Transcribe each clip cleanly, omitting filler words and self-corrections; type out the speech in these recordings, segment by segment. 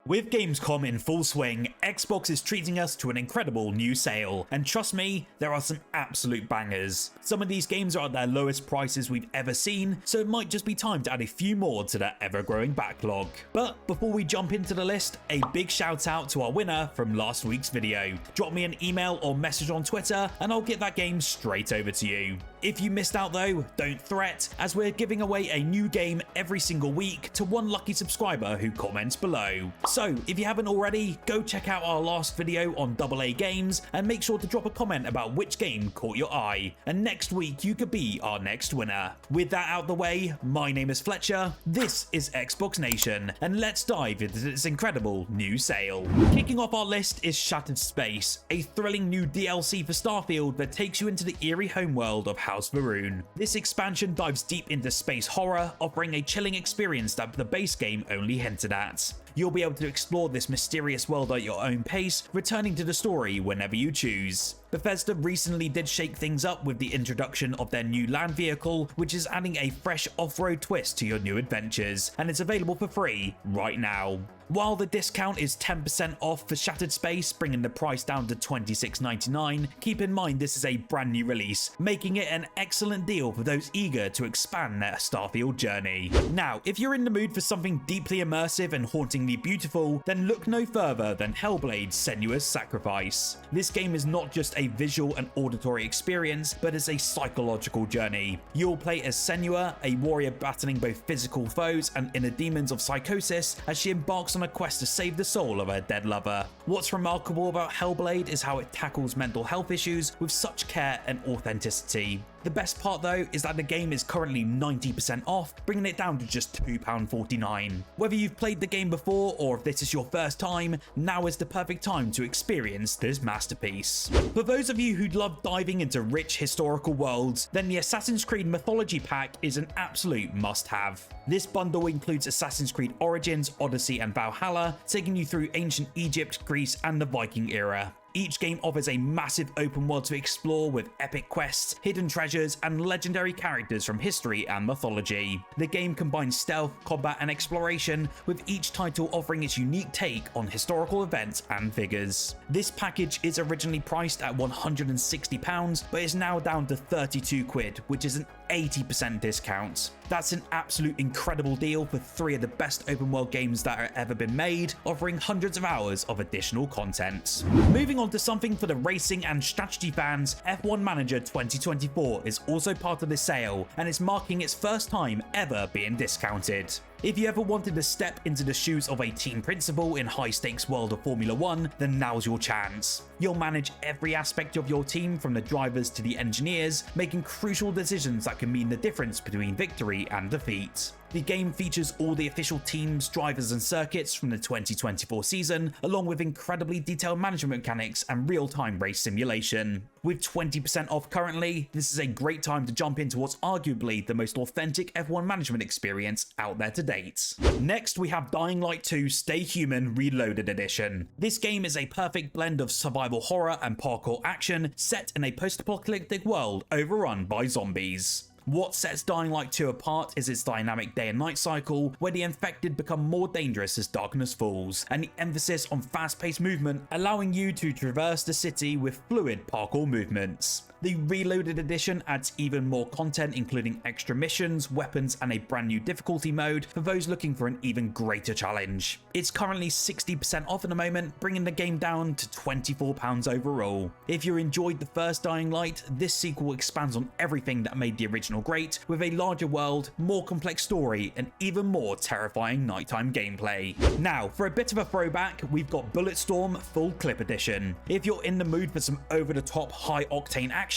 With Gamescom in full swing, Xbox is treating us to an incredible new sale, and trust me, there are some absolute bangers. Some of these games are at their lowest prices we've ever seen, so it might just be time to add a few more to that ever-growing backlog. But before we jump into the list, a big shout out to our winner from last week's video. Drop me an email or message on Twitter and I'll get that game straight over to you. If you missed out though, don't fret, as we're giving away a new game every single week to one lucky subscriber who comments below. So if you haven't already, go check out our last video on AA games and make sure to drop a comment about which game caught your eye, and next week you could be our next winner. With that out the way, my name is Fletcher, this is Xbox Nation, and let's dive into this incredible new sale. Kicking off our list is Shattered Space, a thrilling new DLC for Starfield that takes you into the eerie homeworld of House Varun. This expansion dives deep into space horror, offering a chilling experience that the base game only hinted at. You'll be able to explore this mysterious world at your own pace, returning to the story whenever you choose. Bethesda recently did shake things up with the introduction of their new land vehicle, which is adding a fresh off-road twist to your new adventures, and it's available for free right now. While the discount is 10% off for Shattered Space, bringing the price down to $26.99, keep in mind this is a brand new release, making it an excellent deal for those eager to expand their Starfield journey. Now, if you're in the mood for something deeply immersive and hauntingly beautiful, then look no further than Hellblade's Senua's Sacrifice. This game is not just a visual and auditory experience, but is a psychological journey. You'll play as Senua, a warrior battling both physical foes and inner demons of psychosis, as she embarks on a quest to save the soul of her dead lover. What's remarkable about Hellblade is how it tackles mental health issues with such care and authenticity. The best part though is that the game is currently 90% off, bringing it down to just £2.49. Whether you've played the game before or if this is your first time, now is the perfect time to experience this masterpiece. For those of you who'd love diving into rich historical worlds, then the Assassin's Creed Mythology Pack is an absolute must-have. This bundle includes Assassin's Creed Origins, Odyssey and Valhalla, taking you through ancient Egypt, Greece and the Viking era. Each game offers a massive open world to explore with epic quests, hidden treasures, and legendary characters from history and mythology. The game combines stealth, combat, and exploration, with each title offering its unique take on historical events and figures. This package is originally priced at £160, but is now down to 32 quid, which is an 80% discount. That's an absolute incredible deal for three of the best open world games that have ever been made, offering hundreds of hours of additional content. Moving on to something for the racing and strategy fans, F1 Manager 2024 is also part of this sale, and it's marking its first time ever being discounted. If you ever wanted to step into the shoes of a team principal in high-stakes world of Formula 1, then now's your chance. You'll manage every aspect of your team from the drivers to the engineers, making crucial decisions that can mean the difference between victory and defeat. The game features all the official teams, drivers and circuits from the 2024 season, along with incredibly detailed management mechanics and real-time race simulation. With 20% off currently, this is a great time to jump into what's arguably the most authentic F1 management experience out there to date. Next, we have Dying Light 2 Stay Human Reloaded Edition. This game is a perfect blend of survival horror and parkour action set in a post-apocalyptic world overrun by zombies. What sets Dying Light 2 apart is its dynamic day and night cycle, where the infected become more dangerous as darkness falls, and the emphasis on fast-paced movement, allowing you to traverse the city with fluid parkour movements. The Reloaded Edition adds even more content, including extra missions, weapons, and a brand new difficulty mode for those looking for an even greater challenge. It's currently 60% off at the moment, bringing the game down to £24 overall. If you enjoyed the first Dying Light, this sequel expands on everything that made the original great, with a larger world, more complex story, and even more terrifying nighttime gameplay. Now, for a bit of a throwback, we've got Bulletstorm Full Clip Edition. If you're in the mood for some over-the-top, high-octane action,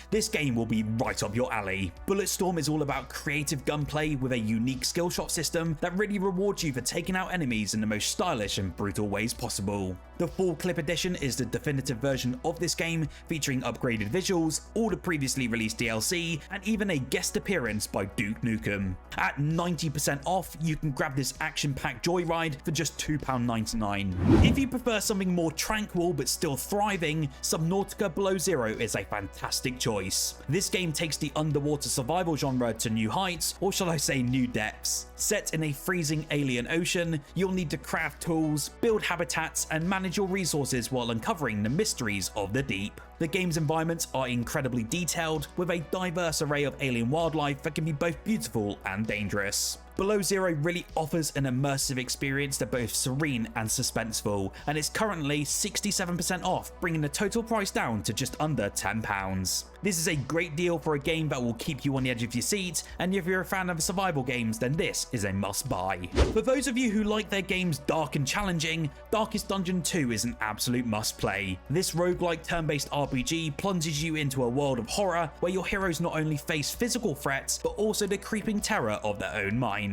this game will be right up your alley. Bulletstorm is all about creative gunplay with a unique skill shot system that really rewards you for taking out enemies in the most stylish and brutal ways possible. The Full Clip Edition is the definitive version of this game, featuring upgraded visuals, all the previously released DLC, and even a guest appearance by Duke Nukem. At 90% off, you can grab this action-packed joyride for just £2.99. If you prefer something more tranquil but still thriving, Subnautica Below Zero is a fantastic fantastic choice. This game takes the underwater survival genre to new heights, or shall I say new depths. Set in a freezing alien ocean, you'll need to craft tools, build habitats, and manage your resources while uncovering the mysteries of the deep. The game's environments are incredibly detailed, with a diverse array of alien wildlife that can be both beautiful and dangerous. Below Zero really offers an immersive experience that's both serene and suspenseful, and it's currently 67% off, bringing the total price down to just under £10. This is a great deal for a game that will keep you on the edge of your seat, and if you're a fan of survival games, then this is a must-buy. For those of you who like their games dark and challenging, Darkest Dungeon 2 is an absolute must-play. This roguelike turn-based RPG plunges you into a world of horror where your heroes not only face physical threats, but also the creeping terror of their own minds.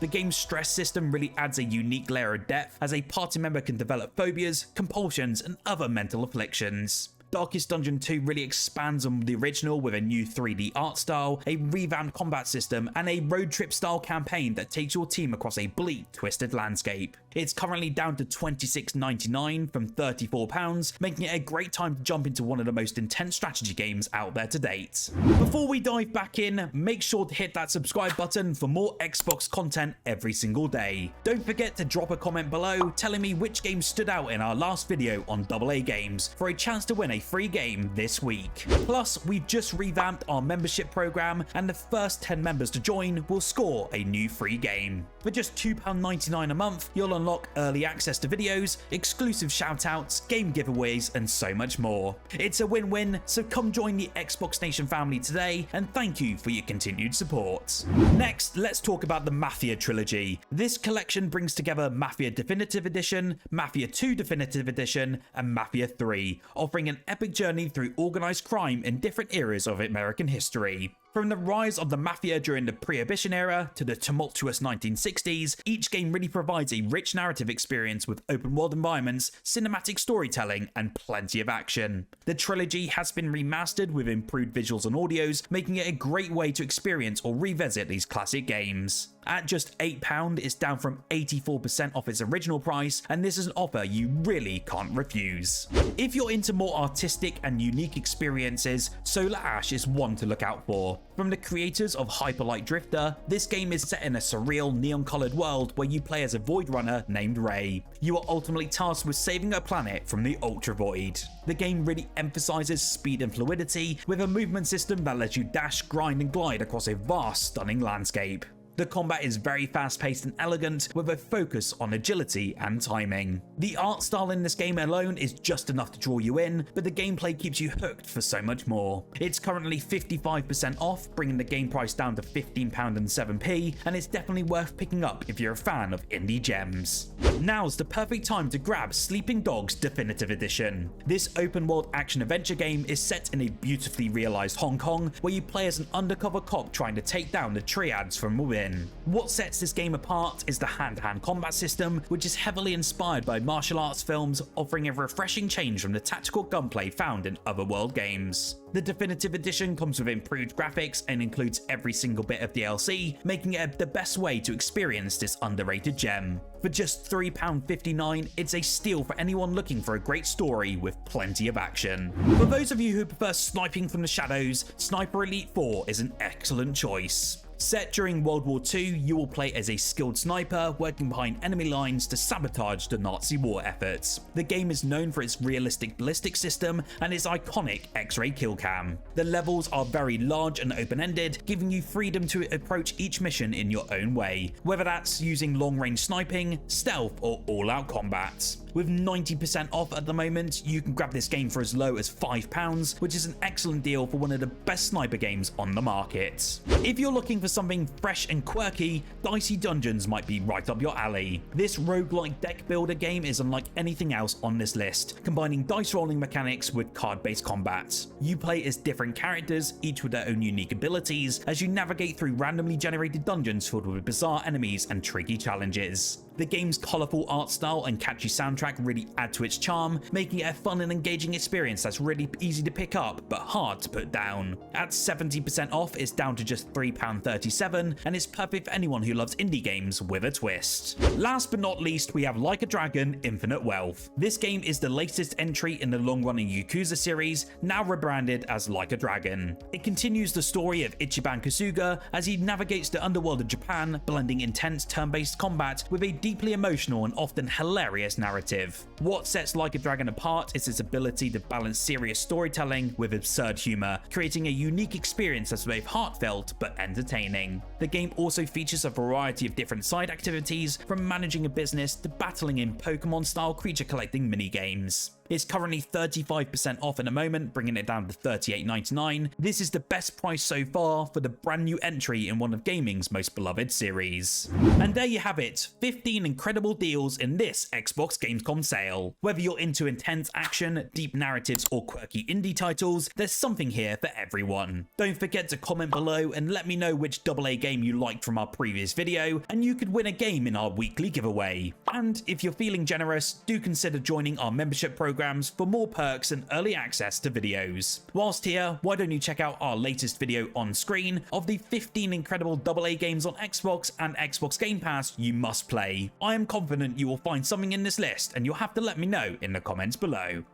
The game's stress system really adds a unique layer of depth, as a party member can develop phobias, compulsions, and other mental afflictions. Darkest Dungeon 2 really expands on the original with a new 3D art style, a revamped combat system, and a road trip style campaign that takes your team across a bleak, twisted landscape. It's currently down to £26.99 from £34, making it a great time to jump into one of the most intense strategy games out there to date. Before we dive back in, make sure to hit that subscribe button for more Xbox content every single day. Don't forget to drop a comment below telling me which game stood out in our last video on AA games for a chance to win a free game this week. Plus, we've just revamped our membership program, and the first 10 members to join will score a new free game. For just £2.99 a month, you'll unlock early access to videos, exclusive shoutouts, game giveaways, and so much more. It's a win-win, so come join the Xbox Nation family today, and thank you for your continued support. Next, let's talk about the Mafia trilogy. This collection brings together Mafia Definitive Edition, Mafia 2 Definitive Edition, and Mafia 3, offering an epic journey through organized crime in different eras of American history. From the rise of the Mafia during the Prohibition era to the tumultuous 1960s, each game really provides a rich narrative experience with open-world environments, cinematic storytelling, and plenty of action. The trilogy has been remastered with improved visuals and audios, making it a great way to experience or revisit these classic games. At just £8, it's down from 84% off its original price, and this is an offer you really can't refuse. If you're into more artistic and unique experiences, Solar Ash is one to look out for. From the creators of Hyperlight Drifter, this game is set in a surreal neon-coloured world where you play as a void runner named Ray. You are ultimately tasked with saving a planet from the Ultra Void. The game really emphasises speed and fluidity, with a movement system that lets you dash, grind, and glide across a vast, stunning landscape. The combat is very fast-paced and elegant, with a focus on agility and timing. The art style in this game alone is just enough to draw you in, but the gameplay keeps you hooked for so much more. It's currently 55% off, bringing the game price down to £15.07, and it's definitely worth picking up if you're a fan of indie gems. Now's the perfect time to grab Sleeping Dogs Definitive Edition. This open-world action-adventure game is set in a beautifully realised Hong Kong, where you play as an undercover cop trying to take down the triads from within. What sets this game apart is the hand-to-hand combat system, which is heavily inspired by martial arts films, offering a refreshing change from the tactical gunplay found in other world games. The Definitive Edition comes with improved graphics and includes every single bit of DLC, making it the best way to experience this underrated gem. For just £3.59, it's a steal for anyone looking for a great story with plenty of action. For those of you who prefer sniping from the shadows, Sniper Elite 4 is an excellent choice. Set during World War II, you will play as a skilled sniper working behind enemy lines to sabotage the Nazi war efforts. The game is known for its realistic ballistic system and its iconic X-ray kill cam. The levels are very large and open-ended, giving you freedom to approach each mission in your own way, whether that's using long-range sniping, stealth, or all-out combat. With 90% off at the moment, you can grab this game for as low as £5, which is an excellent deal for one of the best sniper games on the market. If you're looking for something fresh and quirky, Dicey Dungeons might be right up your alley. This roguelike deck builder game is unlike anything else on this list, combining dice rolling mechanics with card-based combat. You play as different characters, each with their own unique abilities, as you navigate through randomly generated dungeons filled with bizarre enemies and tricky challenges. The game's colourful art style and catchy soundtrack really add to its charm, making it a fun and engaging experience that's really easy to pick up but hard to put down. At 70% off, it's down to just £3.37 and it's perfect for anyone who loves indie games with a twist. Last but not least, we have Like a Dragon: Infinite Wealth. This game is the latest entry in the long-running Yakuza series, now rebranded as Like a Dragon. It continues the story of Ichiban Kasuga as he navigates the underworld of Japan, blending intense turn-based combat with a deeply emotional and often hilarious narrative. What sets Like a Dragon apart is its ability to balance serious storytelling with absurd humor, creating a unique experience that's both heartfelt but entertaining. The game also features a variety of different side activities, from managing a business to battling in Pokemon-style creature collecting minigames. It's currently 35% off at the moment, bringing it down to $38.99. This is the best price so far for the brand new entry in one of gaming's most beloved series. And there you have it, 15 incredible deals in this Xbox Gamescom sale. Whether you're into intense action, deep narratives, or quirky indie titles, there's something here for everyone. Don't forget to comment below and let me know which AA game you liked from our previous video, and you could win a game in our weekly giveaway. And if you're feeling generous, do consider joining our membership programs for more perks and early access to videos. Whilst here, why don't you check out our latest video on screen of the 15 incredible AA games on Xbox and Xbox Game Pass you must play. I am confident you will find something in this list, and you'll have to let me know in the comments below.